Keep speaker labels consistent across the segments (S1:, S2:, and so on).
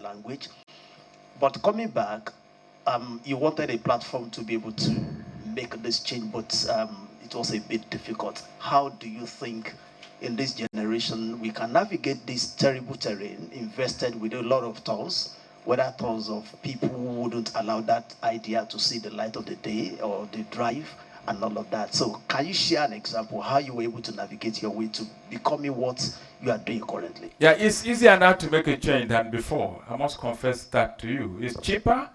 S1: language. But coming back, you wanted a platform to be able to make this change, but it was a bit difficult. How do you think in this generation we can navigate this terrible terrain invested with a lot of thoughts, whether thoughts of people who wouldn't allow that idea to see the light of the day or the drive and all of that? So can you share an example how you were able to navigate your way to becoming what you are doing currently?
S2: Yeah, it's easier now to make a change than before. I must confess that to you. It's cheaper,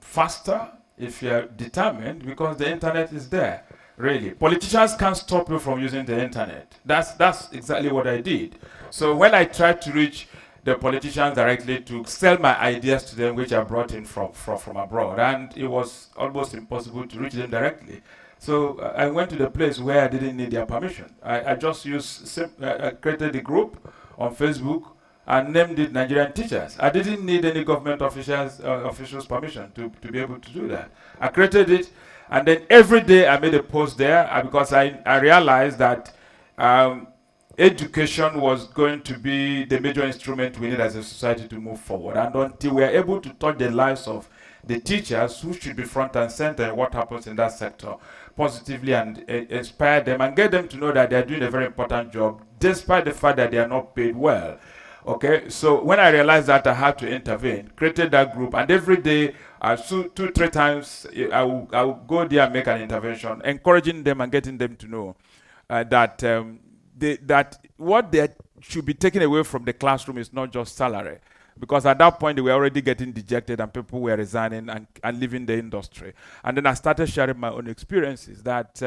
S2: faster, if you're determined, because the internet is there. Really, politicians can't stop you from using the internet. That's exactly what I did. So when I tried to reach the politicians directly to sell my ideas to them, which I brought in from abroad, and it was almost impossible to reach them directly. So I went to the place where I didn't need their permission. I just created a group on Facebook and named it Nigerian Teachers. I didn't need any government officials' permission to be able to do that. I created it, and then every day I made a post there because I realized that education was going to be the major instrument we need as a society to move forward. And until we are able to touch the lives of the teachers, who should be front and center in what happens in that sector, positively, and inspire them and get them to know that they are doing a very important job, despite the fact that they are not paid well. Okay, so when I realized that, I had to intervene, created that group, and every day, 2-3 times, I will go there and make an intervention, encouraging them and getting them to know that what they should be taken away from the classroom is not just salary. Because at that point, they were already getting dejected and people were resigning and leaving the industry. And then I started sharing my own experiences that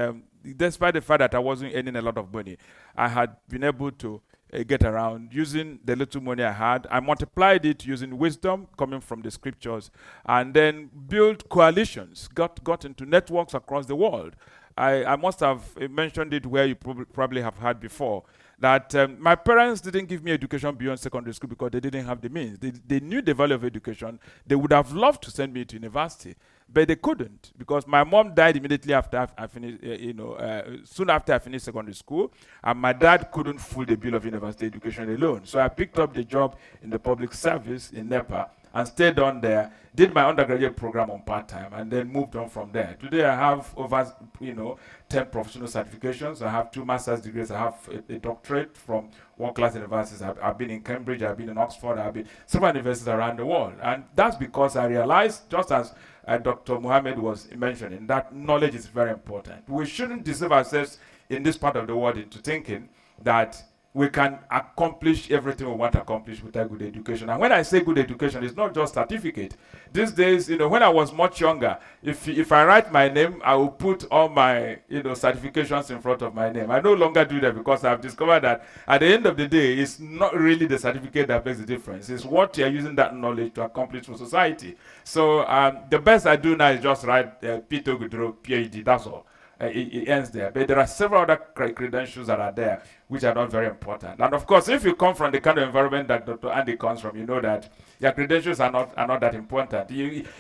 S2: despite the fact that I wasn't earning a lot of money, I had been able to get around using the little money I had. I multiplied it using wisdom coming from the scriptures, and then built coalitions, got into networks across the world. I must have mentioned it where you probably have heard before, that my parents didn't give me education beyond secondary school because they didn't have the means. They knew the value of education. They would have loved to send me to university, but they couldn't because my mom died immediately after I finished, soon after I finished secondary school, and my dad couldn't fool the bill of university education alone. So I picked up the job in the public service in NEPA and stayed on there, did my undergraduate program on part-time, and then moved on from there. Today I have over 10 professional certifications. I have 2 master's degrees. I have a doctorate from world-class universities. I've been in Cambridge, I've been in Oxford, I've been several universities around the world. And that's because I realized, just as Dr. Mohammed was mentioning, that knowledge is very important. We shouldn't deceive ourselves in this part of the world into thinking that we can accomplish everything we want to accomplish with a good education. And when I say good education, it's not just certificate. These days, when I was much younger, if I write my name, I will put all my certifications in front of my name. I no longer do that because I've discovered that at the end of the day, it's not really the certificate that makes the difference. It's what you're using that knowledge to accomplish for society. So the best I do now is just write Peter Ogudoro, PhD, that's all. It ends there. But there are several other credentials that are there, which are not very important. And of course, if you come from the kind of environment that Dr. Andy comes from, you know that your credentials are not that important.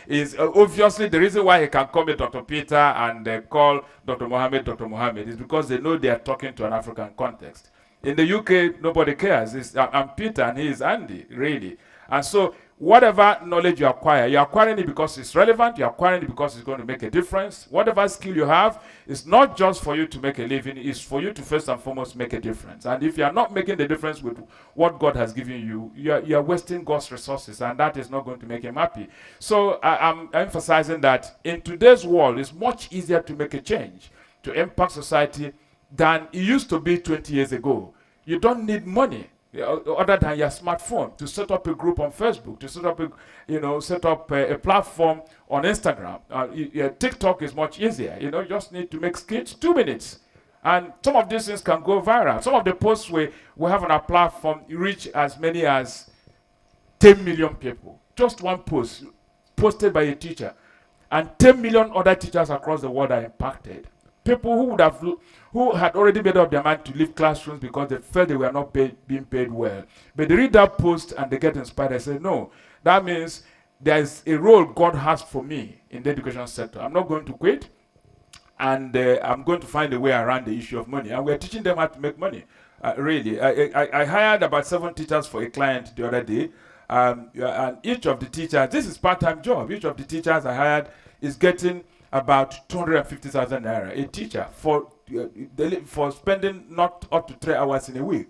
S2: Is obviously the reason why he can call me Dr. Peter and call Dr. Mohammed is because they know they are talking to an African context. In the UK, nobody cares. I'm Peter and he is Andy, really. And so whatever knowledge you acquire, you're acquiring it because it's relevant, you're acquiring it because it's going to make a difference. Whatever skill you have, it's not just for you to make a living, it's for you to first and foremost make a difference. And if you're not making the difference with what God has given you, you're wasting God's resources, and that is not going to make him happy. So I'm emphasizing that in today's world, it's much easier to make a change, to impact society, than it used to be 20 years ago. You don't need money other than your smartphone to set up a group on Facebook, to set up a platform on Instagram. TikTok is much easier. You just need to make skits 2 minutes, and some of these things can go viral. Some of the posts we have on our platform reach as many as 10 million people. Just one post posted by a teacher, and 10 million other teachers across the world are impacted. People who had already made up their mind to leave classrooms because they felt they were not being paid well. But they read that post and they get inspired. They say, no, that means there's a role God has for me in the education sector. I'm not going to quit, and I'm going to find a way around the issue of money. And we're teaching them how to make money, really. I hired about 7 teachers for a client the other day, And each of the teachers, this is part-time job. Each of the teachers I hired is getting about 250,000 naira. A teacher for spending not up to 3 hours in a week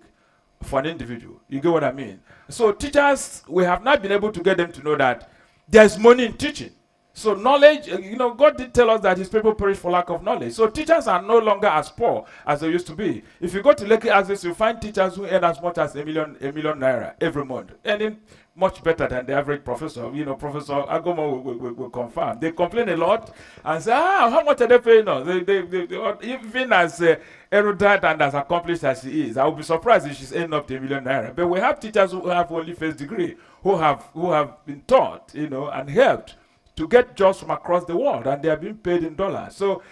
S2: for an individual. You get what I mean? So teachers, we have not been able to get them to know that there's money in teaching. So knowledge, God did tell us that his people perish for lack of knowledge. So teachers are no longer as poor as they used to be. If you go to Lekki Access, you'll find teachers who earn as much as a million naira every month, earning much better than the average professor. Professor Agomo will confirm. They complain a lot and say, how much are they paying us? They, even as erudite and as accomplished as she is, I would be surprised if she's earning up to a million naira. But we have teachers who have only first degree, who have been taught, and helped to get jobs from across the world, and they are being paid in dollars. So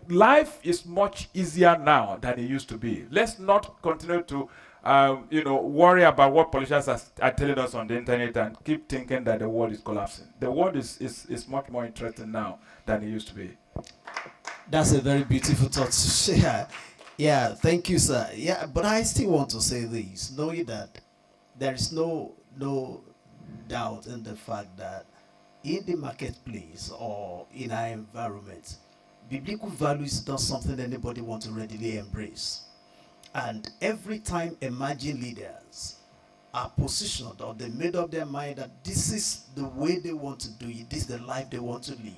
S2: life is much easier now than it used to be. Let's not continue to worry about what politicians are telling us on the internet and keep thinking that the world is collapsing. The world is much more interesting now than it used to be.
S3: That's a very beautiful thought to share. Yeah, thank you, sir. Yeah, but I still want to say this, knowing that there is no doubt in the fact that in the marketplace or in our environment, biblical value is not something anybody wants to readily embrace. And every time emerging leaders are positioned or they made up their mind that this is the way they want to do it, this is the life they want to live,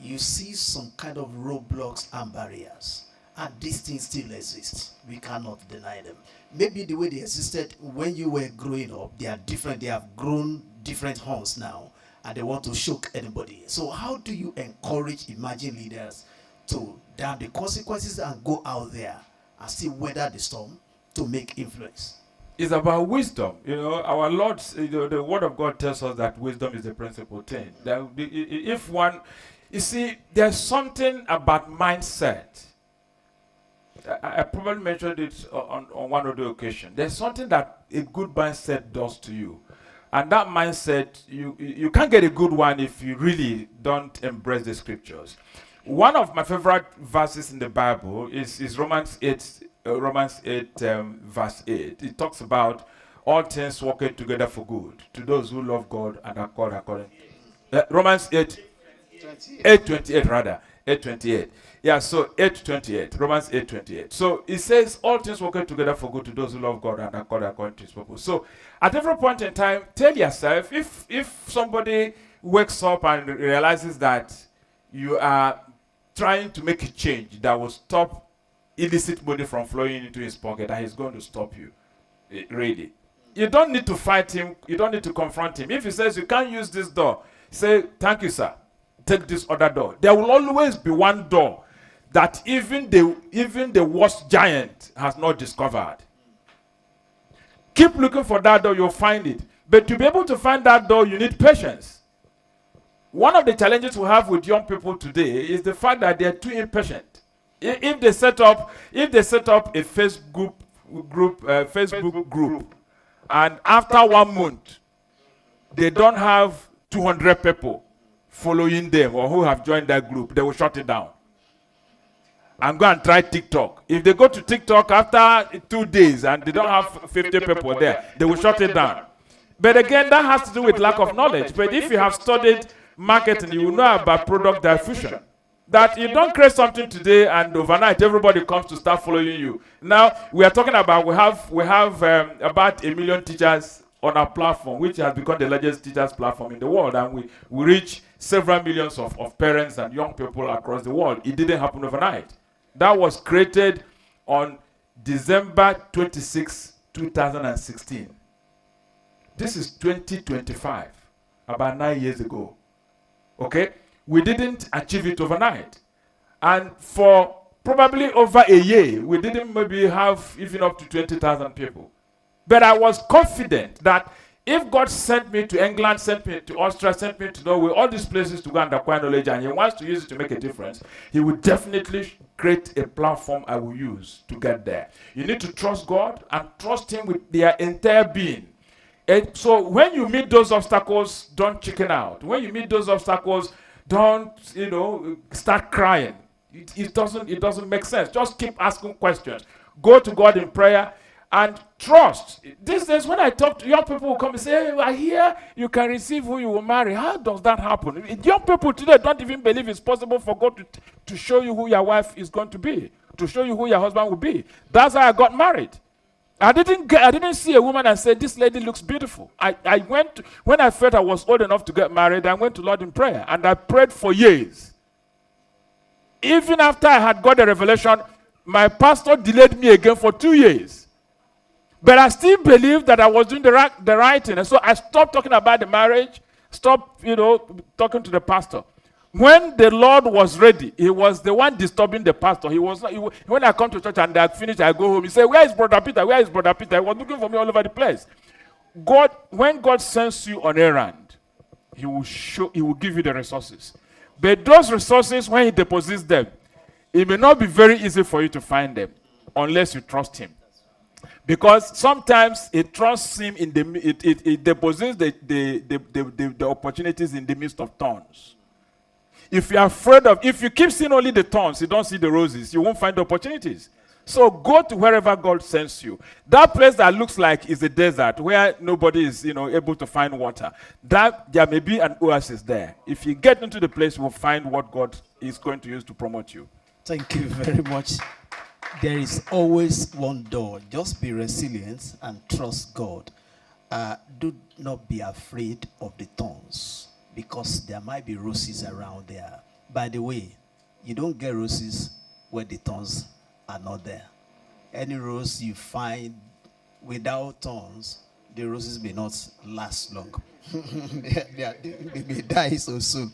S3: you see some kind of roadblocks and barriers. And these things still exist. We cannot deny them. Maybe the way they existed when you were growing up, they are different. They have grown different horns now, and they want to shock anybody. So how do you encourage emerging leaders to damn the consequences and go out there and still weather the storm to make influence?
S2: It's about wisdom. Our Lord, the Word of God tells us that wisdom is the principal thing. That if one, you see, there's something about mindset. I probably mentioned it on one of the occasions. There's something that a good mindset does to you. And that mindset, you can't get a good one if you really don't embrace the scriptures. One of my favorite verses in the Bible is Romans 8, verse 8. It talks about all things working together for good to those who love God and are called according. Romans 8:28 rather. 8:28. Yeah, so 8:28. Romans 8:28. So it says all things working together for good to those who love God and are called according to his purpose. So at every point in time, tell yourself, if somebody wakes up and realizes that you are trying to make a change that will stop illicit money from flowing into his pocket, and he's going to stop you. Really. You don't need to fight him. You don't need to confront him. If he says you can't use this door, say, thank you, sir. Take this other door. There will always be one door that even the worst giant has not discovered. Keep looking for that door, you'll find it. But to be able to find that door, you need patience. One of the challenges we have with young people today is the fact that they are too impatient. If they set up a Facebook group, and after 1 month, they don't have 200 people following them or who have joined that group, they will shut it down and go and try TikTok. If they go to TikTok after 2 days and they don't have 50 people there, they will shut it down. But again, that has to do with lack of knowledge. But if you have studied marketing, you will know about product diffusion. That you don't create something today and overnight everybody comes to start following you. Now we are talking about we have about 1 million teachers on our platform, which has become the largest teachers platform in the world, and we reach several millions of parents and young people across the world. It didn't happen overnight. That was created on December 26, 2016. This is 2025, about 9 years ago. Okay? We didn't achieve it overnight. And for probably over a year, we didn't maybe have even up to 20,000 people. But I was confident that if God sent me to England, sent me to Austria, sent me to Norway, all these places to go and acquire knowledge, and he wants to use it to make a difference, he will definitely create a platform I will use to get there. You need to trust God and trust him with their entire being. And so when you meet those obstacles, don't chicken out. When you meet those obstacles, don't, start crying. It doesn't make sense. Just keep asking questions. Go to God in prayer And trust. These days, when I talk to young people, who come and say, hey, I hear you can receive who you will marry. How does that happen? Young people today don't even believe it's possible for God to show you who your wife is going to be, to show you who your husband will be. That's how I got married. I didn't see a woman and say, this lady looks beautiful. When I felt I was old enough to get married, I went to Lord in prayer, and I prayed for years. Even after I had got the revelation, my pastor delayed me again for 2 years. But I still believed that I was doing the right thing. And so I stopped talking about the marriage, stopped, talking to the pastor. When the Lord was ready, he was the one disturbing the pastor. When I come to church and I finish, I go home. He said, where is Brother Peter? Where is Brother Peter? He was looking for me all over the place. When God sends you on errand, he will give you the resources. But those resources, when he deposits them, it may not be very easy for you to find them unless you trust him. Because sometimes it trusts him it deposits the opportunities in the midst of thorns. If you keep seeing only the thorns, you don't see the roses, you won't find the opportunities. So go to wherever God sends you. That place that looks like is a desert where nobody is, able to find water. There may be an oasis there. If you get into the place, you will find what God is going to use to promote you.
S3: Thank you very much. There is always one door. Just be resilient and trust God. Do not be afraid of the thorns, because there might be roses around there. By the way, you don't get roses where the thorns are not there. Any rose you find without thorns, the roses may not last long. They may die so soon.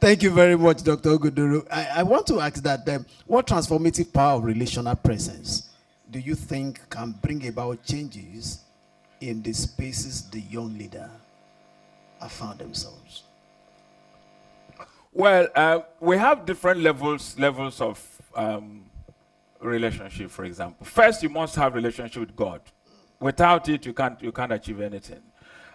S3: Thank you very much, Dr. Ogudoro. I want to ask that what transformative power of relational presence do you think can bring about changes in the spaces the young leader have found themselves?
S2: Well, we have different levels of relationship, for example. First, you must have relationship with God. Without it, you can't achieve anything.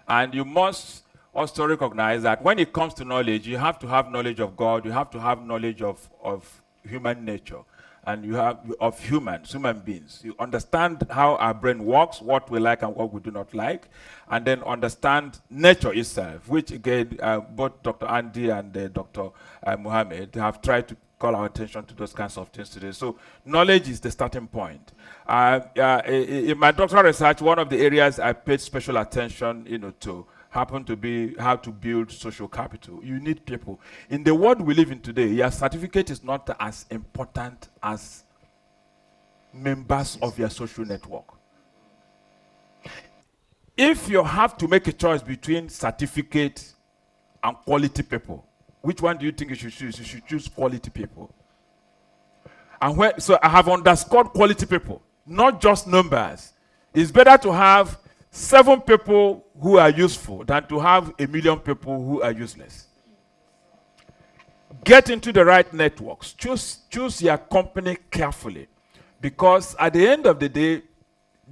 S2: And you must also recognize that when it comes to knowledge, you have to have knowledge of God, you have to have knowledge of human nature, and you have of human beings. You understand how our brain works, what we like and what we do not like, and then understand nature itself, which again, both Dr. Andy and Dr. Mohammed have tried to call our attention to those kinds of things today. So knowledge is the starting point. In my doctoral research, one of the areas I paid special attention, to happen to be how to build social capital. You need people. In the world we live in today, your certificate is not as important as members of your social network. If you have to make a choice between certificate and quality people, which one do you think you should choose? You should choose quality people. And so I have underscored quality people, not just numbers. It's better to have 7 people who are useful than to have 1 million people who are useless. Get into the right networks. Choose your company carefully, because at the end of the day,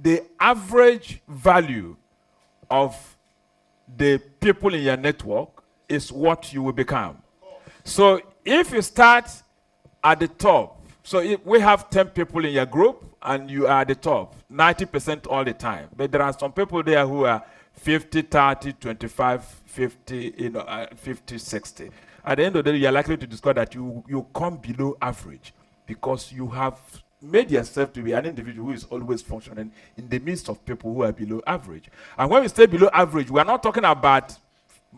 S2: the average value of the people in your network is what you will become. So if you start at the top, so if we have 10 people in your group and you are at the top 90% all the time, but there are some people there who are 50, 30, 25, 50, 50, 60. At the end of the day, you're likely to discover that you come below average, because you have made yourself to be an individual who is always functioning in the midst of people who are below average. And when we say below average, we are not talking about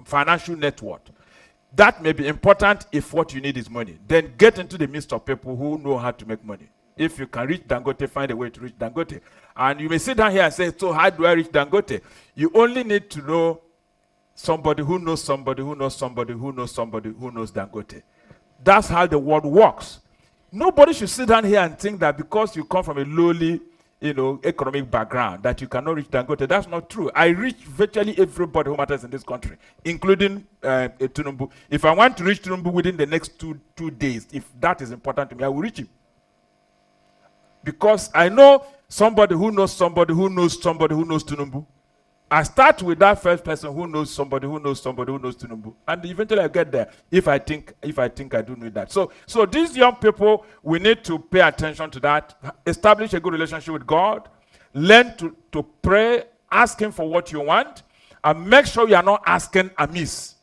S2: financial net worth. That may be important if what you need is money. Then get into the midst of people who know how to make money. If you can reach Dangote, find a way to reach Dangote. And you may sit down here and say, so how do I reach Dangote? You only need to know somebody who knows somebody who knows somebody who knows somebody who knows Dangote. That's how the world works. Nobody should sit down here and think that because you come from a lowly, economic background, that you cannot reach Dangote. That's not true. I reach virtually everybody who matters in this country, including Tinubu. If I want to reach Tinubu within the next two days, if that is important to me, I will reach him. Because I know somebody who knows somebody who knows somebody who knows Tinubu. I start with that first person who knows somebody who knows somebody who knows Tinubu, and eventually I get there if I think I do need that. So these young people, we need to pay attention to that. Establish a good relationship with God. Learn to pray, asking for what you want, and make sure you are not asking amiss.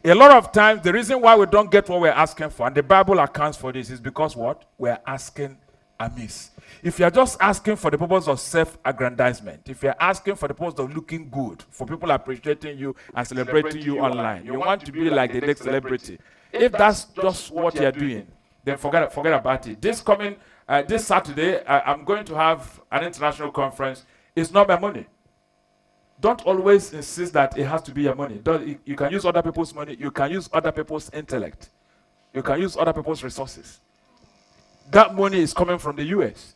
S2: A lot of times, the reason why we don't get what we're asking for, and the Bible accounts for this, is because what? We're asking amiss. If you're just asking for the purpose of self-aggrandizement, if you're asking for the purpose of looking good, for people appreciating you and celebrating you online, you want to be like the next celebrity. If that's just what you're doing, then forget about it. This Saturday, I'm going to have an international conference. It's not my money. Don't always insist that it has to be your money. You can use other people's money. You can use other people's intellect. You can use other people's resources. That money is coming from the US.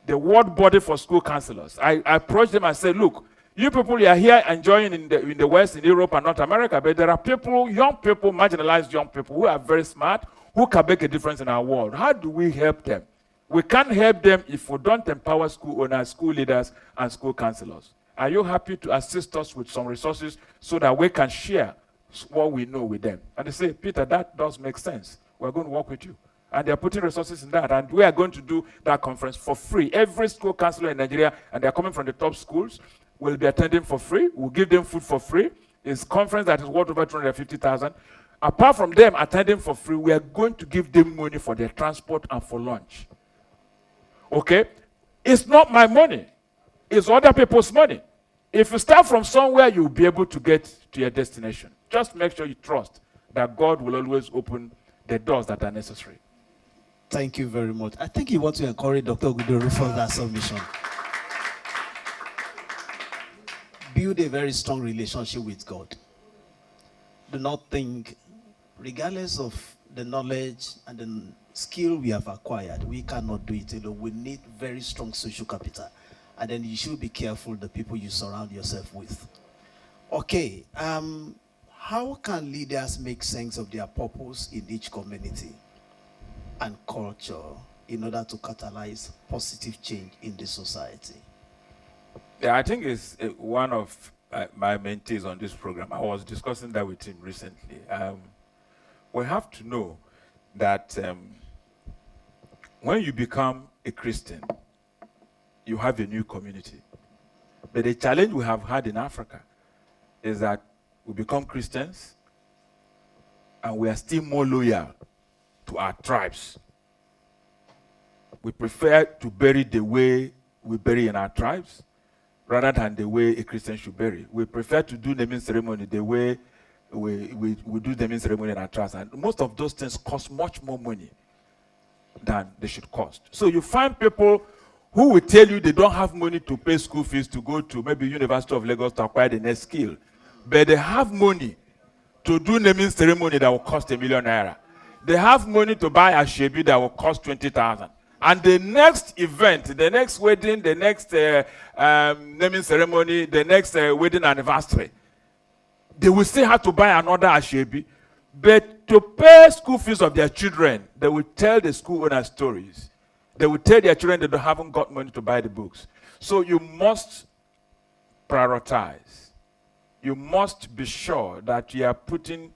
S2: The World Body for School Counselors. I approached them and said, look, you people are here enjoying in the West, in Europe and North America, but there are people, young people, marginalized young people who are very smart, who can make a difference in our world. How do we help them? We can't help them if we don't empower school owners, school leaders, and school counselors. Are you happy to assist us with some resources so that we can share what we know with them? And they say, Peter, that does make sense. We're going to work with you. And they're putting resources in that. And we are going to do that conference for free. Every school counselor in Nigeria, and they're coming from the top schools, will be attending for free. We'll give them food for free. It's a conference that is worth over 250,000. Apart from them attending for free, we are going to give them money for their transport and for lunch. Okay? It's not my money. It's other people's money. If you start from somewhere, you'll be able to get to your destination. Just make sure you trust that God will always open the doors that are necessary.
S3: Thank you very much. I think you want to encourage Dr. Ogudoro for that submission. Build a very strong relationship with God. Do not think, regardless of the knowledge and the skill we have acquired, we cannot do it alone. We need very strong social capital. And then you should be careful the people you surround yourself with. Okay, how can leaders make sense of their purpose in each community and culture in order to catalyze positive change in the society?
S2: Yeah, I think it's one of my mentees on this program. I was discussing that with him recently. We have to know that when you become a Christian, you have a new community. But the challenge we have had in Africa is that we become Christians and we are still more loyal to our tribes. We prefer to bury the way we bury in our tribes rather than the way a Christian should bury. We prefer to do naming ceremony the way we do naming ceremony in our tribes. And most of those things cost much more money than they should cost. So you find people who will tell you they don't have money to pay school fees to go to maybe University of Lagos to acquire the next skill, but they have money to do naming ceremony that will cost ₦1 million. They have money to buy a shebi that will cost 20,000. And the next event, the next wedding, the next naming ceremony, the next wedding anniversary, they will still have to buy another ashebi. But to pay school fees of their children, they will tell the school owner stories. They will tell their children that they haven't got money to buy the books. So you must prioritize. You must be sure that you are putting,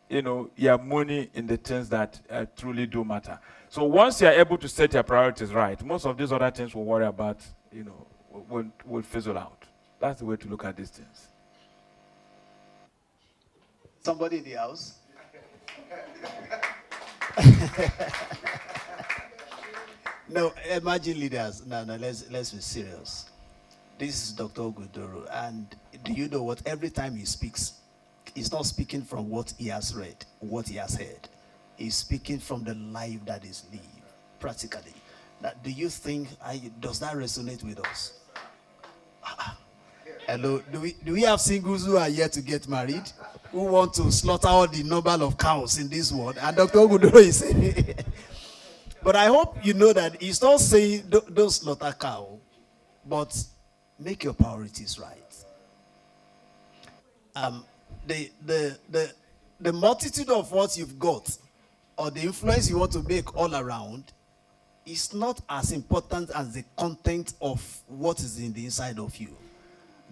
S2: your money in the things that truly do matter. So once you are able to set your priorities right, most of these other things we'll worry about, will fizzle out. That's the way to look at these things.
S1: Somebody in the house?
S3: No, emerging leaders. No, let's be serious. This is Dr. Ogudoro, and do you know what? Every time he speaks, he's not speaking from what he has read, what he has heard. He's speaking from the life that is lived, practically. Now, do you think, does that resonate with us? Hello, do we have singles who are yet to get married, who want to slaughter all the number of cows in this world? And Dr. Ogudoro is saying, but I hope you know that he's not saying don't slaughter cow, but make your priorities right. The multitude of what you've got, or the influence you want to make all around, is not as important as the content of what is in the inside of you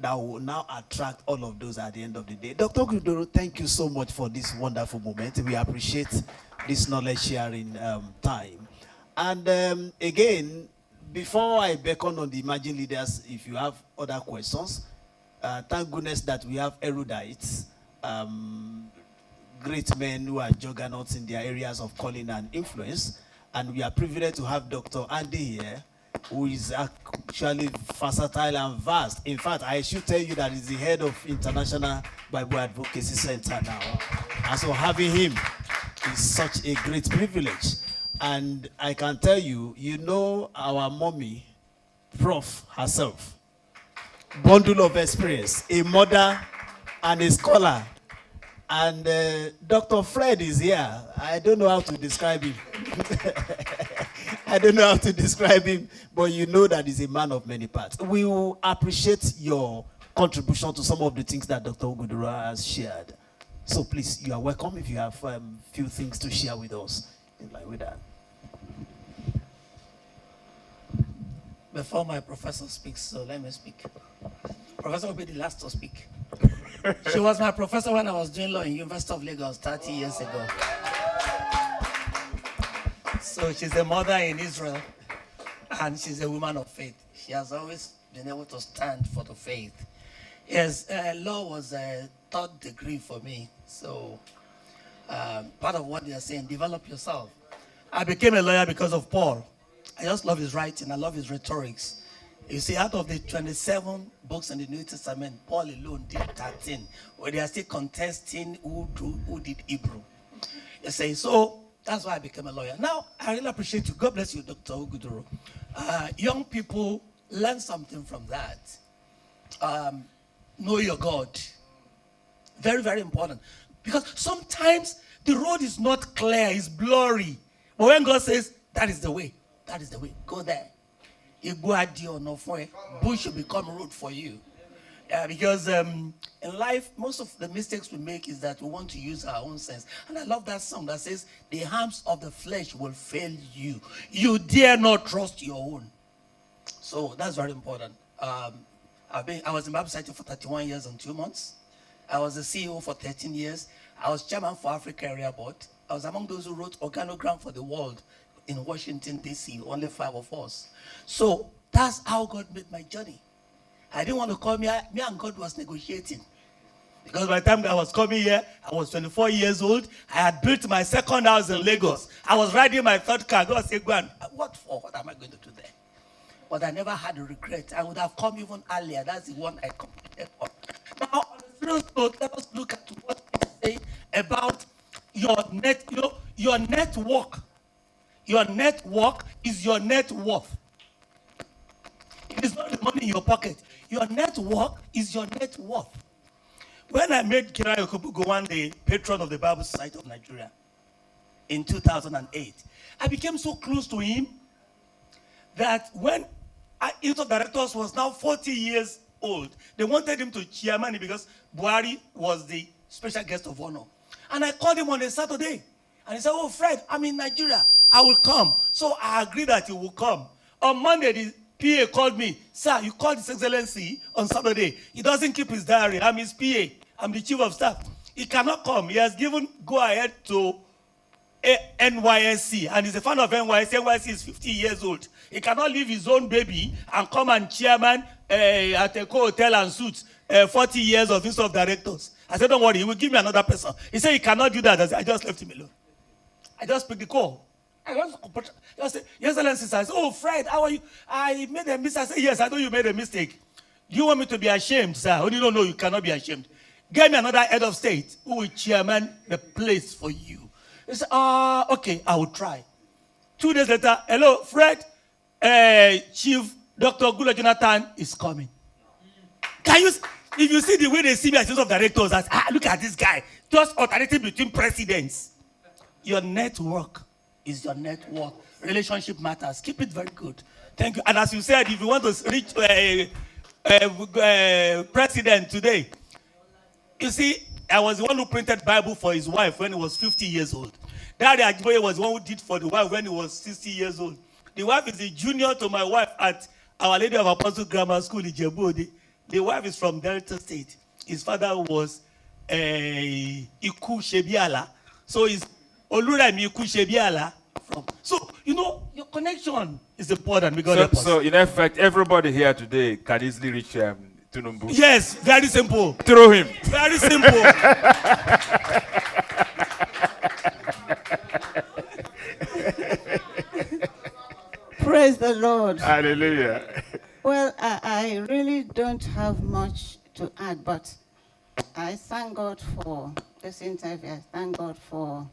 S3: that will now attract all of those at the end of the day. Dr. Ogudoro, thank you so much for this wonderful moment. We appreciate this knowledge sharing time. And again, before I beckon on the emerging leaders, if you have other questions, thank goodness that we have erudites, great men who are juggernauts in their areas of calling and influence. And we are privileged to have Dr. Andy here, who is actually versatile and vast. In fact, I should tell you that he's the head of International Bible Advocacy Center now. And so having him is such a great privilege. And I can tell you, you know our mommy, Prof herself, bundle of experience, a mother and a scholar. And Dr. Fred is here. I don't know how to describe him. I don't know how to describe him, but you know that he's a man of many parts. We will appreciate your contribution to some of the things that Dr. Ogudoro has shared. So please, you are welcome if you have a few things to share with us in line with that.
S4: Before my professor speaks, so let me speak. Professor will be the last to speak. She was my professor when I was doing law in University of Lagos 30 years ago. So she's a mother in Israel, and she's a woman of faith. She has always been able to stand for the faith. Yes, law was a third degree for me. So part of what they are saying, develop yourself. I became a lawyer because of Paul. I just love his writing. I love his rhetorics. You see, out of the 27 books in the New Testament, Paul alone did 13, where they are still contesting who did Hebrew. You see, so that's why I became a lawyer. Now, I really appreciate you. God bless you, Dr. Ogudoro. Young people, learn something from that. Know your God. Very, very important. Because sometimes the road is not clear, it's blurry. But when God says, that is the way, go there. Bush will become road for you. Because in life, most of the mistakes we make is that we want to use our own sense. And I love that song that says, the harms of the flesh will fail you. You dare not trust your own. So that's very important. I was in Bible Society for 31 years and 2 months. I was the CEO for 13 years. I was chairman for Africa Area Board. I was among those who wrote Organogram for the World in Washington, D.C., only 5 of us. So that's how God made my journey. I didn't want to come here. Me and God was negotiating. Because by the time I was coming here, I was 24 years old. I had built my second house in Lagos. I was riding my third car. God said, go on. What for? What am I going to do there? But I never had a regret. I would have come even earlier. That's the one I completed on. Now, on a serious note, let us look at what they say about your network. Your network is your net worth. It is not the money in your pocket. Your network is your net worth. When I met Kira Yokobugo, the patron of the Bible Society of Nigeria, in 2008, I became so close to him that when each of the directors was now 40 years old, they wanted him to chairman because Buhari was the special guest of honor. And I called him on a Saturday. And he said, oh, Fred, I'm in Nigeria. I will come. So I agreed that he will come. On Monday, the PA called me. Sir, you called His Excellency on Saturday. He doesn't keep his diary. I'm his PA. I'm the chief of staff. He cannot come. He has given go-ahead to NYSC. And he's a fan of NYSC. NYSC is 50 years old. He cannot leave his own baby and come and chairman at a hotel and suits 40 years of list of directors. I said, don't worry, he will give me another person. He said he cannot do that. I just left him alone. I just picked the call. I just said, Your Excellency, I said, oh, Fred, how are you? I made a mistake. I said, yes, I know you made a mistake. Do you want me to be ashamed, sir? Oh, no, you cannot be ashamed. Get me another head of state who will chairman the place for you. He said, okay, I will try. 2 days later, hello, Fred, Chief Dr. Gula Jonathan is coming. Can you, if you see the way they see me as chief of directors, as, look at this guy, just alternating between presidents. Your network is your net worth. Relationship matters. Keep it very good. Thank you. And as you said, if you want to reach president today, you see, I was the one who printed Bible for his wife when he was 50 years old. Daddy Ajiboye was the one who did for the wife when he was 60 years old. The wife is the junior to my wife at Our Lady of Apostle Grammar School in Djibouti. The wife is from Delta State. His father was Iku Shebiala. So it's Oluremi Iku Shebiala. So, you know, your connection is important because
S2: So in effect, everybody here today can easily reach Tunumbu.
S4: yes, very simple.
S2: Through him.
S4: Very simple.
S5: Praise the Lord.
S2: Hallelujah.
S5: Well, I really don't have much to add, but I thank God for this interview. I thank God for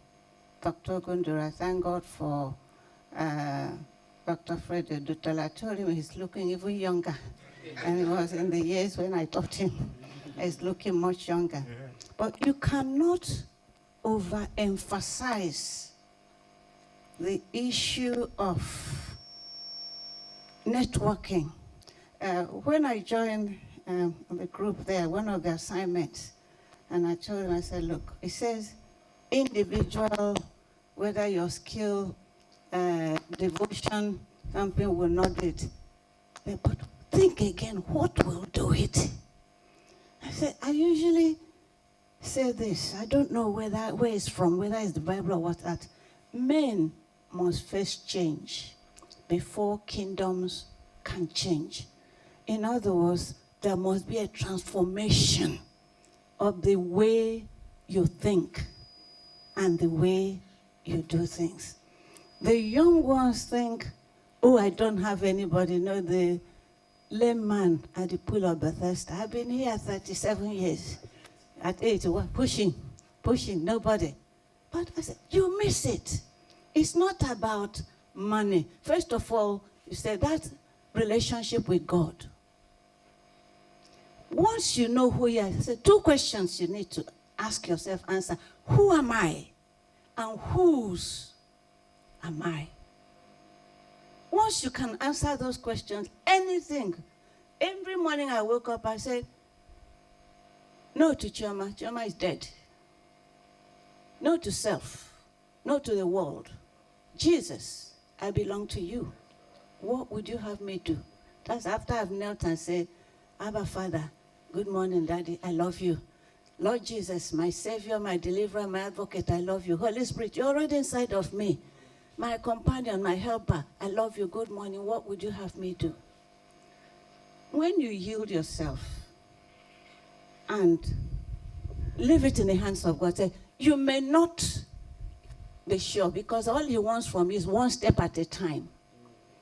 S5: Dr. Ogudoro. I thank God for Dr. Fred Dutola. I told him he's looking even younger. And it was in the years when I taught him. He's looking much younger. But you cannot overemphasize the issue of networking. When I joined the group there, one of the assignments, and I told him, I said, look, it says individual, whether your skill, devotion, something will not do it. But think again, what will do it? I said, I usually say this. I don't know where it's from, whether it's the Bible or what that. Men must first change before kingdoms can change. In other words, there must be a transformation of the way you think and the way you do things. The young ones think, oh, I don't have anybody. No, the lame man at the pool of Bethesda. I've been here 37 years. At 81, pushing, nobody. But I said, you miss it. It's not about money. First of all, you said that relationship with God. Once you know who you are, I said, 2 questions you need to ask yourself, answer. Who am I? And whose am I? Once you can answer those questions, anything. Every morning I woke up, I said, no to Chioma. Chioma is dead. No to self. No to the world. Jesus, I belong to you. What would you have me do? That's after I've knelt and said, Abba, Father, good morning, Daddy, I love you. Lord Jesus, my Savior, my Deliverer, my Advocate, I love you. Holy Spirit, you're already inside of me. My companion, my helper, I love you. Good morning. What would you have me do? When you yield yourself and leave it in the hands of God, say, you may not be sure because all he wants from you is one step at a time.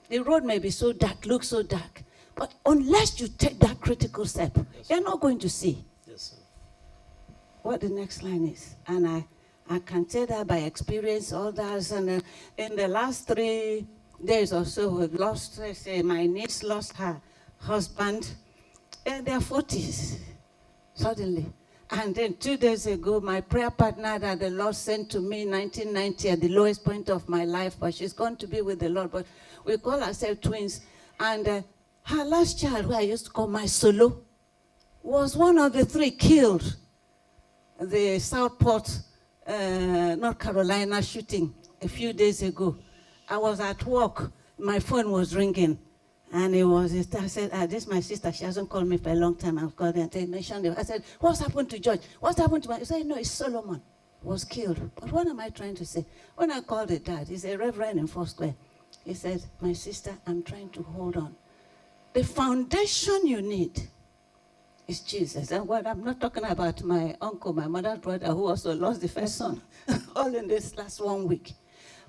S5: The road may be so dark, look so dark, but unless you take that critical step, you're not going to see what the next line is. And I can tell that by experience, all that. And in the last 3 days or so, we lost, my niece lost her husband in their 40s, suddenly. And then 2 days ago, my prayer partner that the Lord sent to me in 1990 at the lowest point of my life, but she's going to be with the Lord. But we call ourselves twins. And her last child, who I used to call my solo, was one of the 3 killed. The Southport, North Carolina shooting a few days ago. I was at work. My phone was ringing. And I said, this is my sister. She hasn't called me for a long time. I've called her and they mentioned it. I said, what's happened to George? What's happened to my... He said, no, it's Solomon was killed. But what am I trying to say? When I called the dad, he's a reverend in Foursquare. He said, my sister, I'm trying to hold on. The foundation you need is Jesus. And what I'm not talking about my uncle, my mother's brother, who also lost the first son, all in this last 1 week.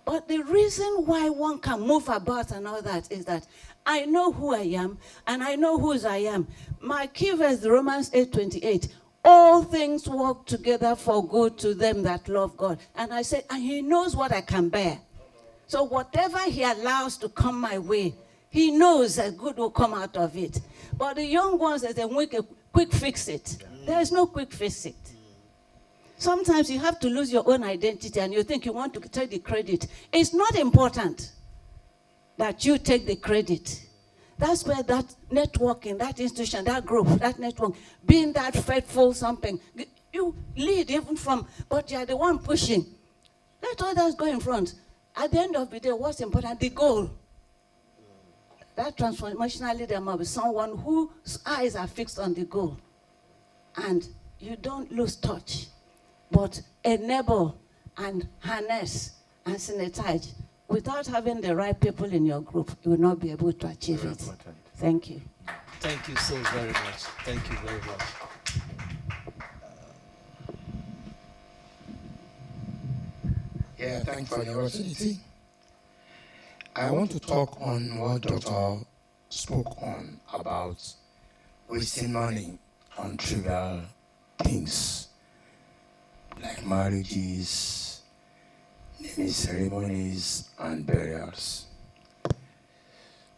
S5: But the reason why one can move about and all that is that I know who I am, and I know whose I am. My key verse, Romans 8:28. All things work together for good to them that love God. And I said, and he knows what I can bear. So whatever he allows to come my way, he knows that good will come out of it. But the young ones, they want a quick fix it. There is no quick fix it. Sometimes you have to lose your own identity and you think you want to take the credit. It's not important that you take the credit. That's where that networking, that institution, that group, that network, being that faithful something, you lead even from, but you're the one pushing. Let others go in front. At the end of the day, what's important? The goal. That transformational leader must be someone whose eyes are fixed on the goal. And you don't lose touch, but enable and harness and sanitize without having the right people in your group, you will not be able to achieve it. Thank you.
S3: Thank you so very much. Thank you very much.
S6: Yeah, thanks for the opportunity. I want to talk on what Dr. spoke on about wasting money on trivial things like marriages, naming ceremonies, and burials.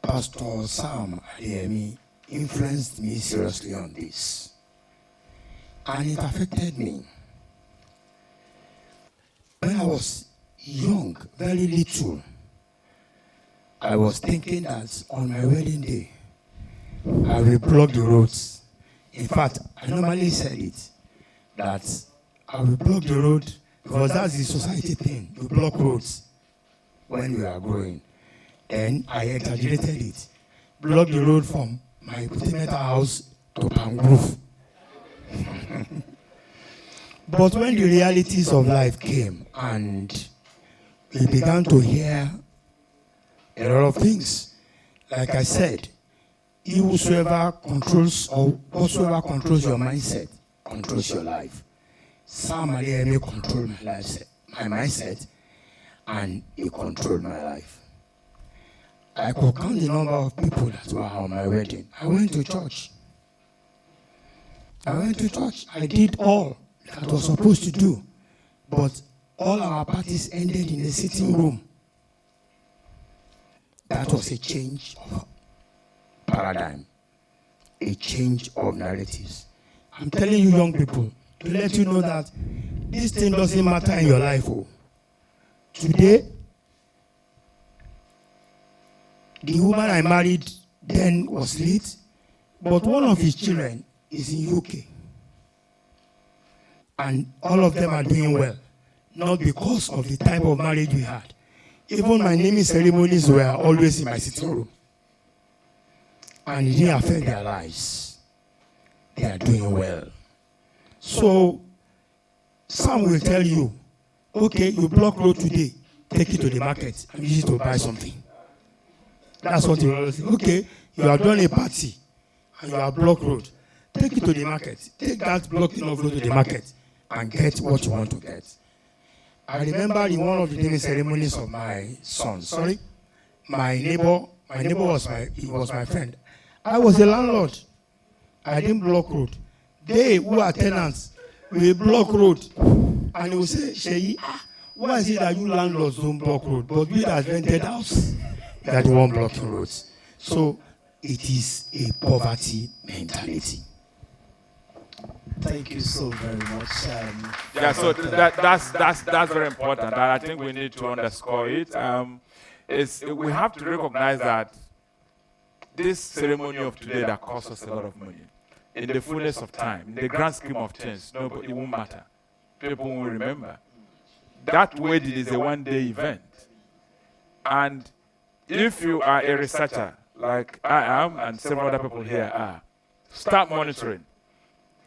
S6: Pastor Sam Yemi influenced me seriously on this, and it affected me. When I was young, very little, I was thinking that on my wedding day, I will block the roads. In fact, I normally said it, that I will block the road because that's the society thing. You block roads when we are growing. Then I exaggerated it. Block the road from my Putimeta house to Pangrove. But when the realities of life came and we began to hear a lot of things, like I said, whosoever controls or whatsoever controls your mindset controls your life. Sam Adeyemi controlled my mindset, and he controlled my life. I could count the number of people that were on my wedding. I went to church. I did all that I was supposed to do, but all our parties ended in the sitting room. That was a change of paradigm, a change of narratives. I'm telling you, young people, to let you know that this thing doesn't matter in your life. Oh. Today, the woman I married then was late, but one of his children is in UK. And all of them are doing well, not because of the type of marriage we had. Even my naming ceremonies were always in my sitting room. And it didn't affect their lives. They are doing well. So, some will tell you, okay, you block road today, take it to the market and use it to buy something. That's what you always say. Okay, you have done a party and you have blocked road. Take it to the market. Take that blocking of road to the market and get what you want to get. I remember in one of the naming ceremonies of my son, my neighbor was my friend. I was a landlord. I didn't block road. They who are tenants will block road. And they will say, Sheyi, why is it that you landlords don't block road? But we that rented house, we are the one blocking roads. So it is a poverty mentality.
S3: Thank you so very much.
S2: Yeah, so that's very important. And I think we need to underscore it. We have to recognize that this ceremony of today that costs us a lot of money, in the fullness of time, in the grand scheme of things, it won't matter. People won't remember. That wedding is a one-day event. And if you are a researcher, like I am and several other people here are, start monitoring.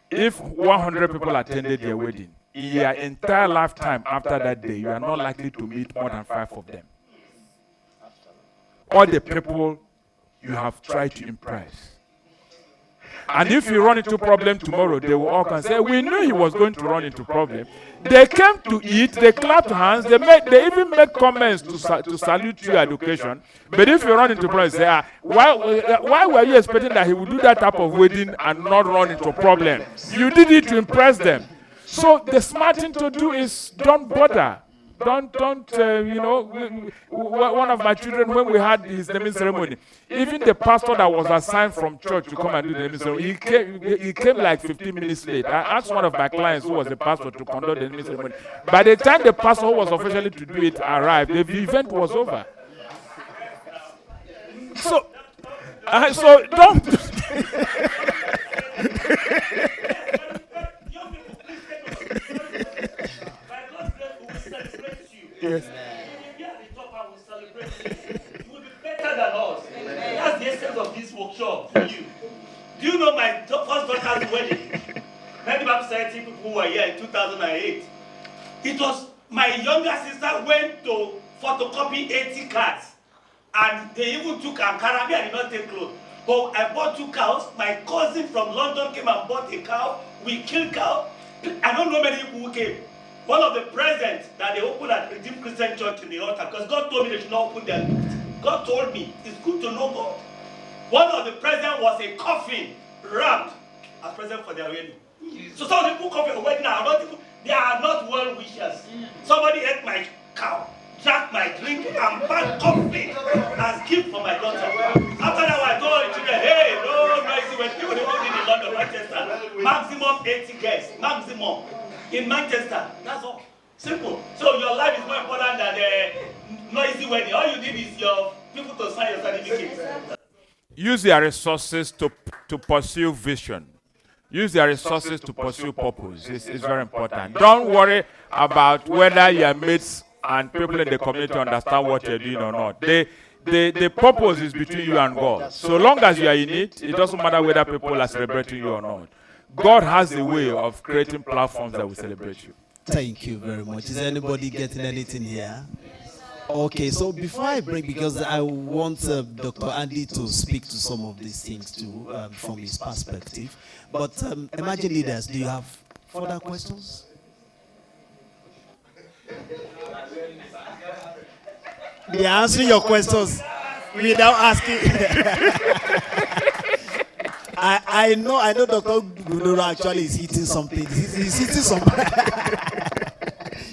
S2: If 100 people attended your wedding, in your entire lifetime after that day, you are not likely to meet more than 5 of them. All the people you have tried to impress. And if you run into problem tomorrow, they will all come and say, we knew he was going to run into problem. They came to eat, they clapped hands, they even made comments to salute your education. But if you run into problem, say, why were you expecting that he would do that type of wedding and not run into problem? You did it to impress them. So the smart thing to do is don't bother. Don't one of my children, when we had his naming ceremony, even the pastor that was assigned from church to come and do the naming ceremony, he came like 15 minutes late. I asked one of my clients who was the pastor to conduct the naming ceremony. By the time the pastor who was officially to do it arrived, the event was over. So don't...
S4: Yes. If you are the top, I will celebrate you. You will be better than us. Amen. That's the essence of this workshop for you. Do you know my first daughter's wedding? Many Bible Society people who were here in 2008. It was my younger sister went to
S7: photocopy 80 cards. And they even took Ankara. Me, I did not take clothes. But I bought 2 cows. My cousin from London came and bought a cow. We killed cow. I don't know many people who came. One of the presents that they opened at Redeemed Christian Church in the altar, because God told me they should not open their gift. God told me it's good to know God. One of the presents was a coffin wrapped as present for their wedding. So some people come for a wedding they are not well wishers. Somebody ate my cow, drank my drink, and bought coffee as gift for my daughter. After that, I told the children, hey, no noisy when people they did in London, Manchester. Maximum 80 guests, maximum in Manchester. That's all. Simple. So your life is more important than the noisy wedding. All you need is your people to sign your certificate.
S2: Use their resources to pursue vision. Use their resources to pursue purpose. It's very important. Don't worry about whether your mates and people in the community understand what you're doing or not. The purpose is between you and God. So long as you are in it, it doesn't matter whether people are celebrating you or not. God has a way of creating platforms that will celebrate you.
S3: Thank you very much. Is anybody getting anything here? Okay, so before I break, because I want Dr. Andy to speak to some of these things too, from his perspective. But emerging leaders, do you have further questions? They are answering your questions without asking. I know Dr. Ogudoro actually is hitting something. He's hitting some.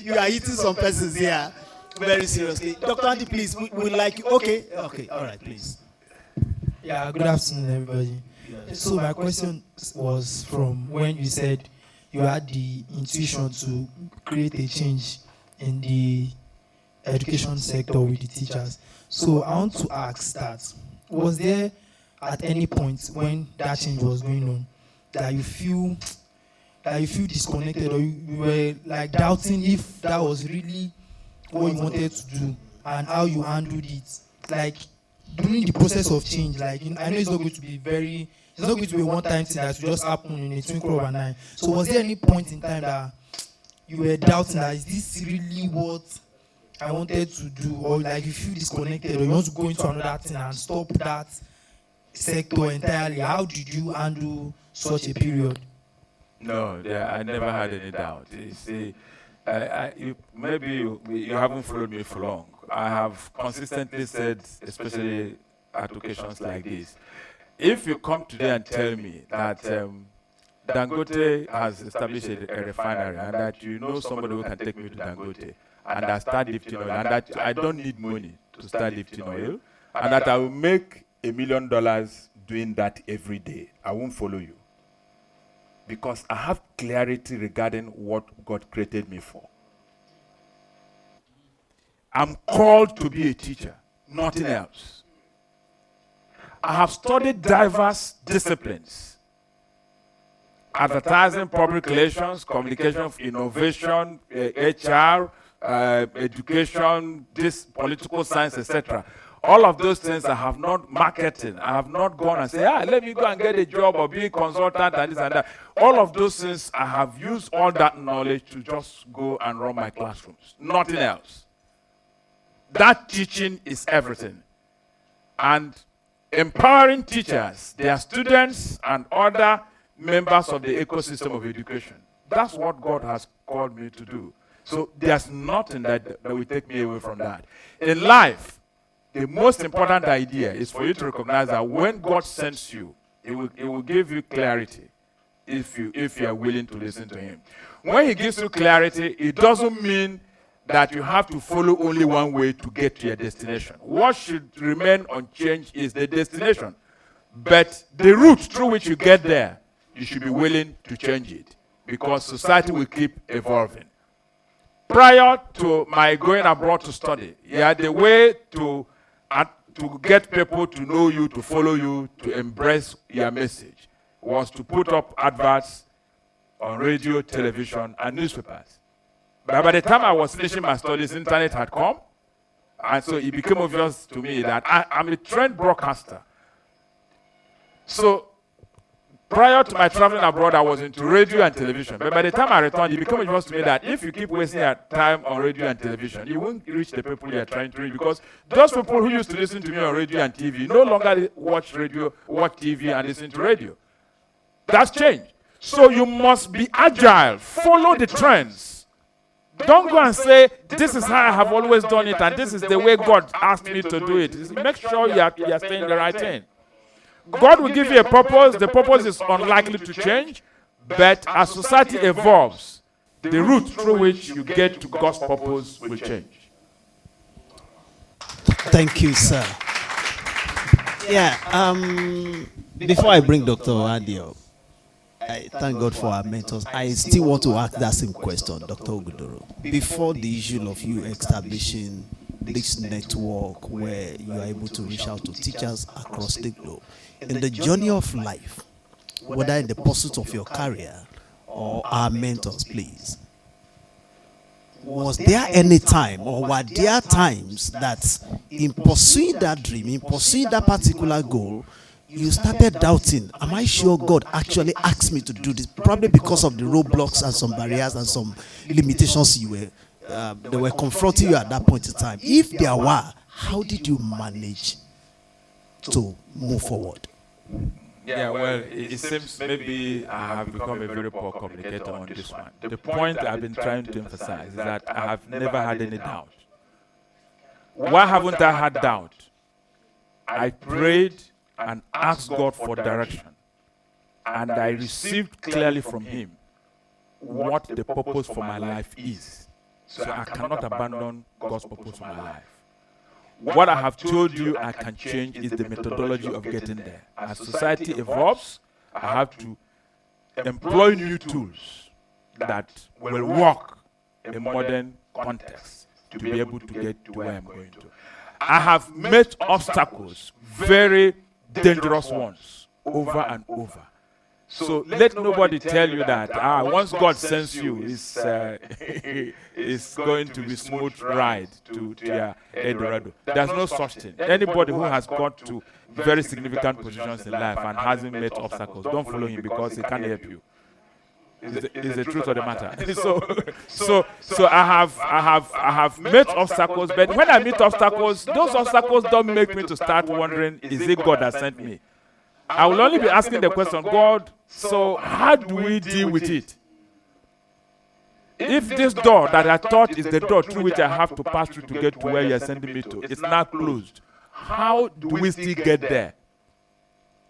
S3: You are hitting some persons here. Very seriously. Dr. Andy, please, we like you. Okay, all right, please.
S8: Yeah, good afternoon, everybody. So my question was from when you said you had the intuition to create a change in the education sector with the teachers. So I want to ask that, was there at any point when that change was going on that you feel disconnected, or you were like doubting if that was really what you wanted to do and how you handled it, like during the process of change? Like, I know it's not going to be a one-time thing that will just happen in a twinkle of an eye. So was there any point in time that you were doubting that is this really what I wanted to do, or like you feel disconnected, or you want to go into another thing and stop that sector entirely? How did you handle such a period?
S2: No, I never had any doubt. Maybe you haven't followed me for long. I have consistently said, especially at occasions like this, if you come today and tell me that Dangote has established a refinery and that you know somebody who can take me to Dangote and I start lifting oil and that I don't need money to start lifting oil and that I will make $1 million doing that every day, I won't follow you. Because I have clarity regarding what God created me for. I'm called to be a teacher, nothing else. I have studied diverse disciplines: advertising, public relations, communication, innovation, HR, education, political science, etc. All of those things I have not marketing. I have not gone and said, let me go and get a job or be a consultant and this and that. All of those things, I have used all that knowledge to just go and run my classrooms. Nothing else. That teaching is everything. And empowering teachers, their students, and other members of the ecosystem of education. That's what God has called me to do. So there's nothing that will take me away from that. In life, the most important idea is for you to recognize that when God sends you, it will give you clarity if you are willing to listen to Him. When He gives you clarity, it doesn't mean that you have to follow only one way to get to your destination. What should remain unchanged is the destination. But the route through which you get there, you should be willing to change it, because society will keep evolving. Prior to my going abroad to study, the way to get people to know you, to follow you, to embrace your message, was to put up adverts on radio, television, and newspapers. But by the time I was finishing my studies, internet had come, and so it became obvious to me that I'm a trained broadcaster. So Prior to my traveling abroad, I was into radio and television. But by the time I returned, it became obvious to me that if you keep wasting your time on radio and television, you won't reach the people you are trying to reach, because those people who used to listen to me on radio and TV no longer watch radio, watch TV, and listen to radio. That's changed. So you must be agile. Follow the trends. Don't go and say, this is how I have always done it, and this is the way God asked me to do it. Make sure you are saying the right thing. God will give you a purpose. The purpose is unlikely to change, but as society evolves, the route through which you get to God's purpose will change.
S3: Thank you, sir. Yeah, before I bring Dr. Adio, I thank God for our mentors. I still want to ask that same question, Dr. Ogudoro. Before the issue of you establishing this network where you are able to reach out to teachers across the globe, in the journey of life, whether in the pursuit of your career or our mentors, please, was there any time, or were there times that in pursuing that dream, in pursuing that particular goal, you started doubting, am I sure God actually asked me to do this? Probably because of the roadblocks and some barriers and some limitations they were confronting you at that point in time. If there were, how did you manage to move forward?
S2: Yeah, well, it seems maybe I have become a very poor communicator on this one. The point I've been trying to emphasize is that I have never had any doubt. Why haven't I had doubt? I prayed and asked God for direction, and I received clearly from Him what the purpose for my life is. So I cannot abandon God's purpose for my life. What I have told you I can change is the methodology of getting there. As society evolves, I have to employ new tools that will work in modern context to be able to get to where I'm going to. I have met obstacles, very dangerous ones, over and over. So let nobody tell you that once God sends you, it's going to be smooth ride to your Eldorado. There's no such thing. Anybody who has got to very significant positions in life and hasn't met obstacles, don't follow him, because he can't help you. Is the truth of the matter. So I have met obstacles, but when I meet obstacles, those obstacles don't make me to start wondering, is it God that sent me? I will only be asking the question, God, so how do we deal with it? If this door that I thought is the door through which I have to pass through to get to where you are sending me to, it's now closed, how do we still get there?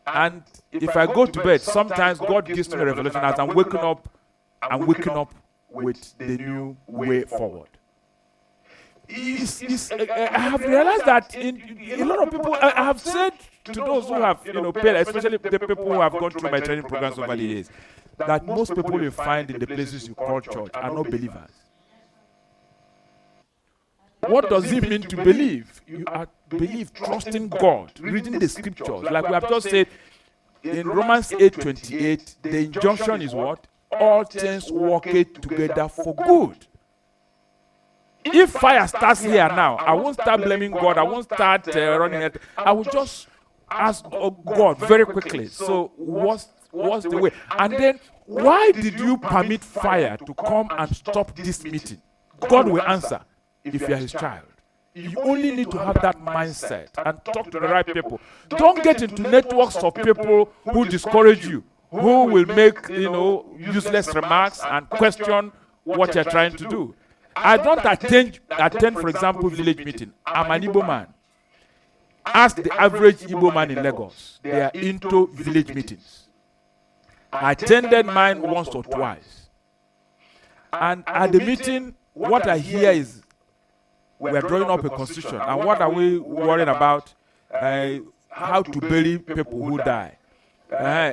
S2: And if I go to bed, sometimes God gives me a revelation as I'm waking up with the new way forward. I have realized that a lot of people, I have said to those who have, paid, especially the people who have gone through my training programs over the years, that most people you find in the places you call church are not believers. What does it mean to believe? You are believe, trusting God, reading the scriptures. Like we have just said in Romans 8:28, the injunction is what? All things work together for good. If fire starts here now, I won't start blaming God. I won't start running it. I will just ask God very quickly. So what's the way? And then, why did you permit fire to come and stop this meeting? God will answer if you are His child. You only need to have that mindset and talk to the right people. Don't get into networks of people who discourage you, who will make useless remarks and question what you're trying to do. I don't attend, for example, village meeting. I'm an Igbo man. Ask the average Igbo man in Lagos. They are into village meetings. I attended mine once or twice. And at the meeting, what I hear is, we are drawing up a constitution. And what are we worrying about? How to bury people who die. How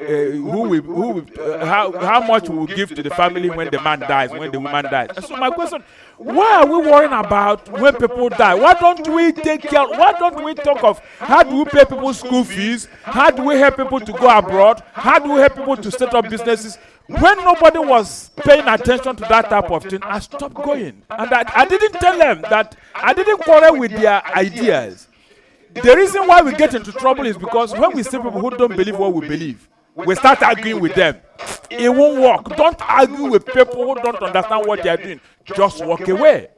S2: much we will give to the family when the man dies, when the woman dies. So my question, why are we worrying about when people die? Why don't we take care? Why don't we talk of how do we pay people's school fees? How do we help people to go abroad? How do we help people to set up businesses? When nobody was paying attention to that type of thing, I stopped going. And I didn't tell them that I didn't quarrel with their ideas. The reason why we get into trouble is because when we see people who don't believe what we believe, we start arguing with them. It won't work. Don't argue with people who don't understand what they are doing. Just walk away.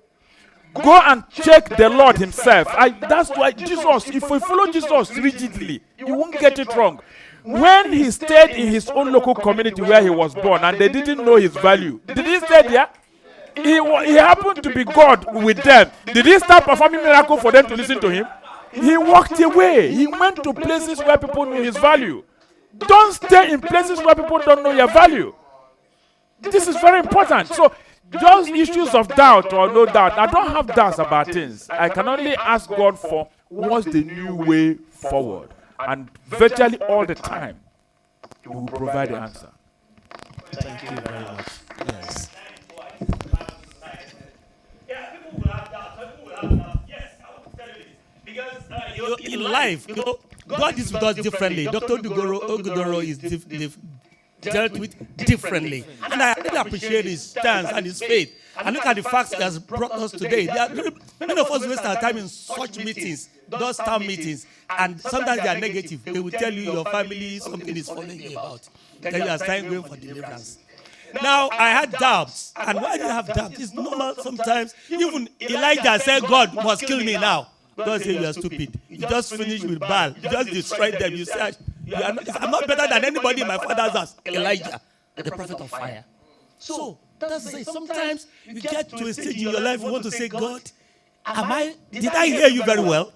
S2: Go and check the Lord himself. That's why Jesus, if we follow Jesus rigidly, you won't get it wrong. When he stayed in his own local community where he was born and they didn't know his value, did he stay there? He happened to be God with them. Did he start performing miracles for them to listen to him? He walked away. He went to places where people knew his value. Don't stay in places where people don't know your value. This is very important. So, just issues of doubt or no doubt. I don't have doubts about things. I can only ask God for what's the new way forward. And virtually all the time, He will provide the answer.
S3: Thank you very much. Yes.
S7: Yeah, people will have doubts. People will have doubts. Yes, I will tell you this. Because in life, God is with us differently. Dr. Ogudoro is dealt with differently. And I really appreciate his stance and his faith. And look at the facts he has brought us today. Many of us waste our time in such meetings, those town meetings, and sometimes they are negative. They will tell you your family, something is following you about. Tell you are starting going for deliverance. Now, I had doubts. And why do I have doubts? It's normal sometimes. Even Elijah said, God must kill me now. Don't say you are stupid. You just finished with Baal. You just destroyed them. You said, I'm not better than anybody in my father's house. Elijah, the prophet of fire. So, that's it. Sometimes you get to a stage in your life, you want to say, God, did I hear you very well?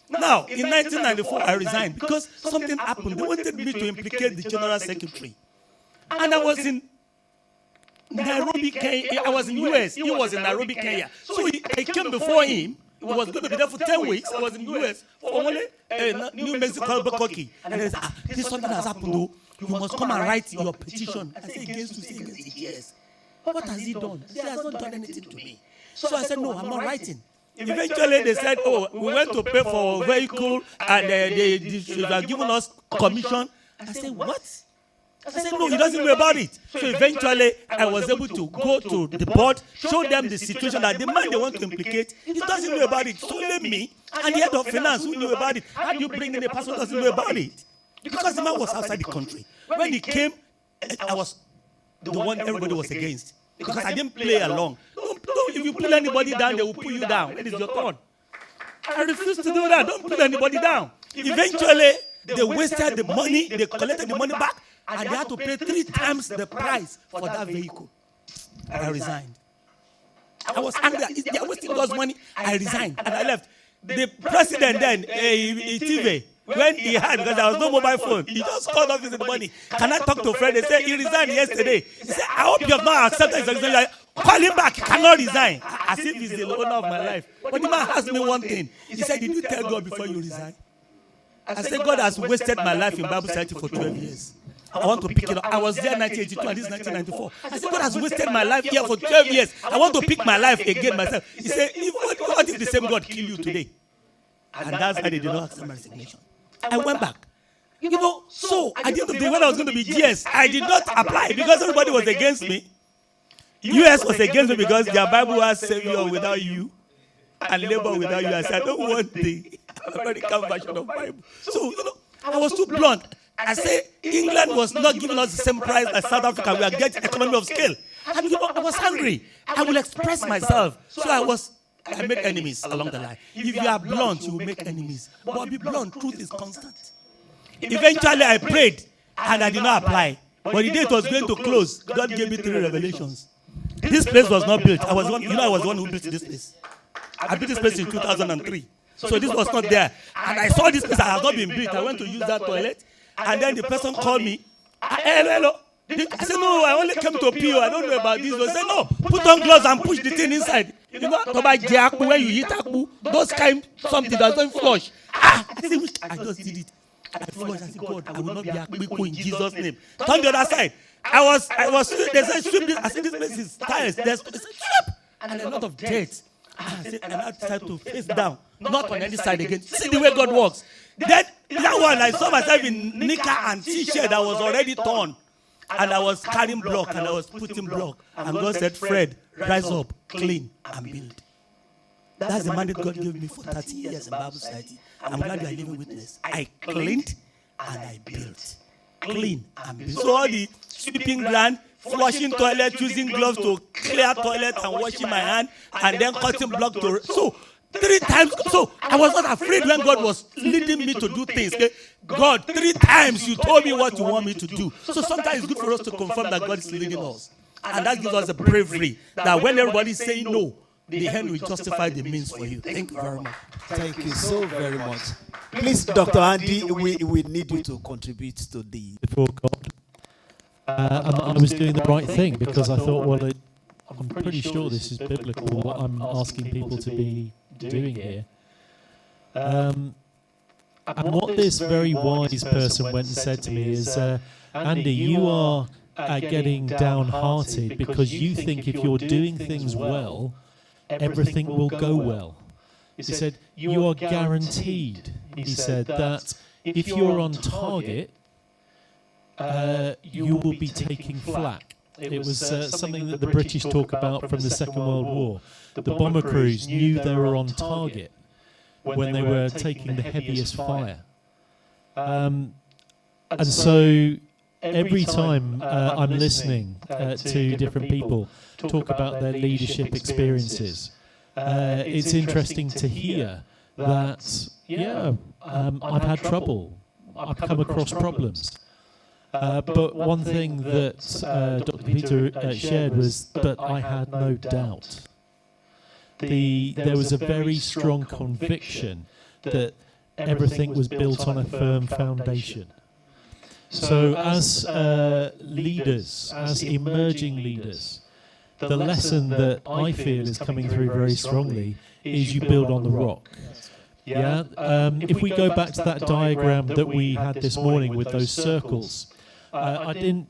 S7: Now, in 1994, I resigned because something happened. They wanted me to implicate the general secretary. And I was in Nairobi, Kenya. I was in US. He was in Nairobi, Kenya. So I came before him. He was going to be there for 10 weeks. I was in the US for only New Mexico, Albuquerque. And they said, this something has happened, though. You must come and write your petition. I said, against you, say against it, yes. What has he done? He has not done anything to me. So I said, no, I'm not writing. Eventually, they said, oh, we went to pay for a vehicle, and they have given us commission. I said, what? I said, no, he doesn't know about it. So eventually, I was able to go to the board, show them the situation that the man they want to implicate, he doesn't know about it. So let me, and the head of finance who knew about it. How do you bring in a person who doesn't know about it? Because the man was outside the country. When he came, I was the one everybody was against. Because I didn't play along. No, if you pull anybody down, they will pull you down. It is your turn. I refuse to do that. Don't pull anybody down. Eventually, they wasted the money, they collected the money back, and they had to pay 3 times the price for that vehicle. I resigned. I was angry. They are wasting God's money. I resigned and I left. The president then, Itive, when he had, because there was no mobile phone, he just called off his money. Can I talk to a friend? They said, he resigned yesterday. He said, I hope you have not accepted his resignation. Call him back. He cannot resign. As if he's the owner of my life. But the man asked me one thing. He said, did you tell God before you resign? I said, God has wasted my life in Bible study for 12 years. I want to pick it up. I was there in 1982 and this is 1994. I said, God has wasted my life here for 12 years. I want to pick my life again myself. He said, what if the same God kill you today? And that's why they did not accept my resignation. I went back. So at the end of the day, when I was going to be GS, I did not apply because everybody was against me. US was against me because their Bible has Savior without you and labor without you. I said, I don't want the American version of Bible. So, I was too blunt. I say England was not giving us the same price as South Africa. We are getting economy of scale. And I was angry. I will express myself. So I made enemies along the line. If you are blunt, you will make enemies. But be blunt, truth is constant. Eventually I prayed and I did not apply. But the day it was going to close, God gave me 3 revelations. This place was not built. I was the one who built this place. I built this place in 2003. So this was not there. And I saw this place that has not been built. I went to use that toilet. And then the person called me. Hello. I said, no, I only came to PO. I don't know about this. They said, no, put on gloves and push the thing inside. To buy jakpu, when you eat akpu, those kind something that doesn't flush. I just did it. I flushed. I said, God, I will not be akpu in Jesus' name. Turn the other side. They said, sweep this. I said, this place is tiles. There's sweep. And a lot of dirt. I said, and I decided to face down. Not on any side again. See the way God works. Then, that one, I saw myself in knicker and t-shirt that was already torn. And I was carrying block and I was putting block. And God said, Fred, rise up, clean, and build. That's the mandate God gave me for 30 years in Bible Society. I'm glad you are living witness. I cleaned and I built.
S4: clean and beautiful. So all the sweeping ground, flushing toilet, using gloves to clear toilet and washing my hand, and then cutting block to. So 3 times. So I was not afraid when God was leading me to do things. Okay? God, 3 times you told me what you want me to do. So sometimes it's good for us to confirm that God is leading us. And that gives us a bravery that when everybody is saying no, the end will justify the means for you. Thank you very much.
S3: Thank you so very much. Please, Dr. Andy, we need you to contribute to the...
S9: Before God. And I was doing the right thing because I thought, well, I'm pretty sure this is biblical, what I'm asking people to be doing here. And what this very wise person went and said to me is, Andy, you are getting downhearted because you think if you're doing things well, everything will go well. He said, you are guaranteed, he said, that if you're on target, you will be taking flak. It was something that the British talk about from the Second World War. The bomber crews knew they were on target when they were taking the heaviest fire. And so every time I'm listening to different people talk about their leadership experiences, it's interesting to hear that, I've had trouble. I've come across problems. But one thing that Dr. Peter shared was that I had no doubt. There was a very strong conviction that everything was built on a firm foundation. So as leaders, as emerging leaders, the lesson that I feel is coming through very strongly is you build on the rock. Yeah. If we go back to that diagram that we had this morning with those circles, I didn't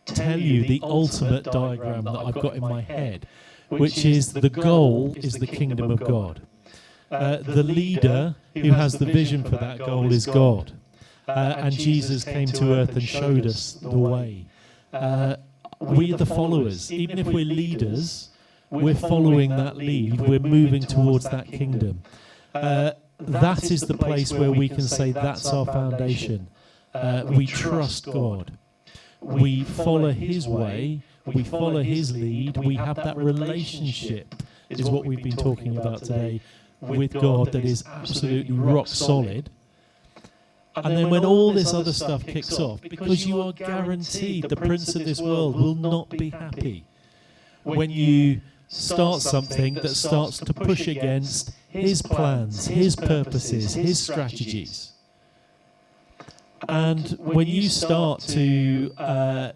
S9: tell you the ultimate diagram that I've got in my head, which is the goal is the kingdom of God. The leader who has the vision for that goal is God. And Jesus came to earth and showed us the way. We are the followers. Even if we're leaders, we're following that lead. We're moving towards that kingdom. That is the place where we can say that's our foundation. We trust God. We follow His way. We follow His lead. We have that relationship, is what we've been talking about today, with God that is absolutely rock solid. And then when all this other stuff kicks off, because you are guaranteed the prince of this world will not be happy when you start something that starts to push against his plans, his purposes, his strategies. And when you start to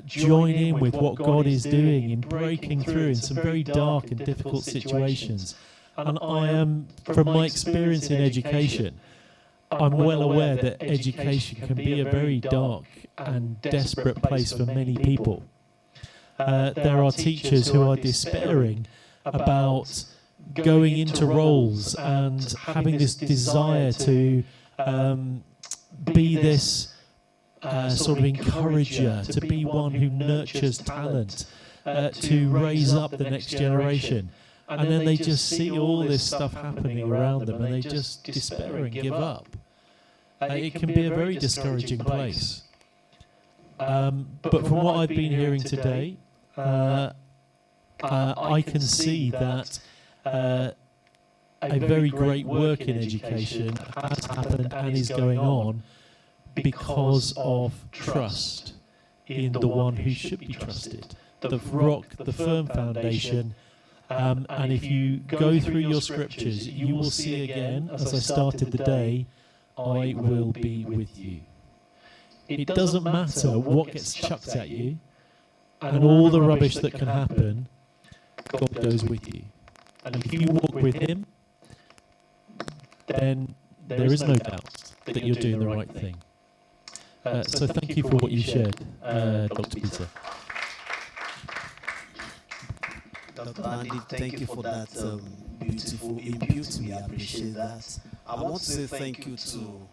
S9: join in with what God is doing in breaking through in some very dark and difficult situations, and I am, from my experience in education, I'm well aware that education can be a very dark and desperate place for many people. There are teachers who are despairing about going into roles and having this desire to be this sort of encourager, to be one who nurtures talent, to raise up the next generation. And then they just see all this stuff happening around them and they just despair and give up. It can be a very discouraging place. But from what I've been hearing today, I can see that a very great work in education has happened and is going on because of trust in the one who should be trusted. The rock, the firm foundation. And if you go through your scriptures, you will see again, as I started the day, I will be with you. It doesn't matter what gets chucked at you and all the rubbish that can happen, God goes with you. And if you walk with Him, then there is no doubt that you're doing the right thing. So thank you for what you shared, Dr. Peter.
S3: Dr. Andy, thank you for that beautiful input. We appreciate that. I want to say thank you to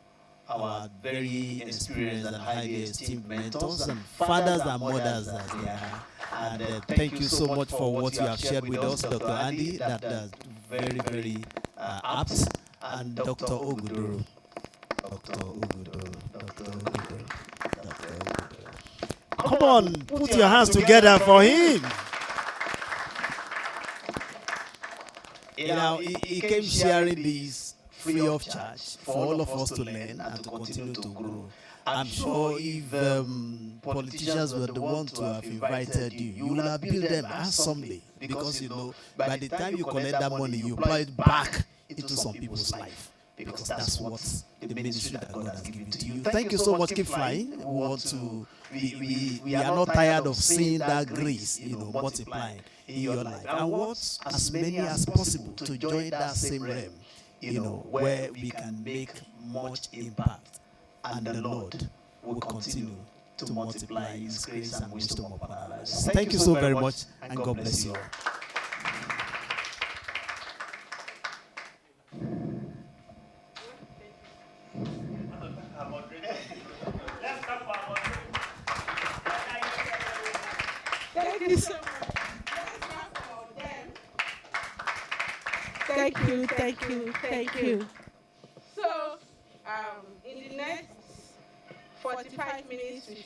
S3: our very experienced and highly esteemed mentors and fathers and mothers that they are. And thank you so much for what you have shared with us, Dr. Andy. That's very, very apt. And Dr. Ogudoro. Dr. Ogudoro. Dr. Ogudoro. Dr. Ogudoro. Come on, put your hands together for him. He came sharing this free of charge for all of us to learn and to continue to grow. I'm sure if politicians were the ones to have invited you, you will have built them handsomely, because by the time you collect that money, you apply it back into some people's life, because that's what the ministry that God has given to you. Thank you so much. Keep flying. We are not tired of seeing that grace, multiplying in your life. And want as many as possible to join that same realm, where we can make much impact, and the Lord will continue to multiply His grace and wisdom upon our lives. Thank you so very much, and God bless you all.
S10: Thank you so much. Thank you. So, in the next 45 minutes, we should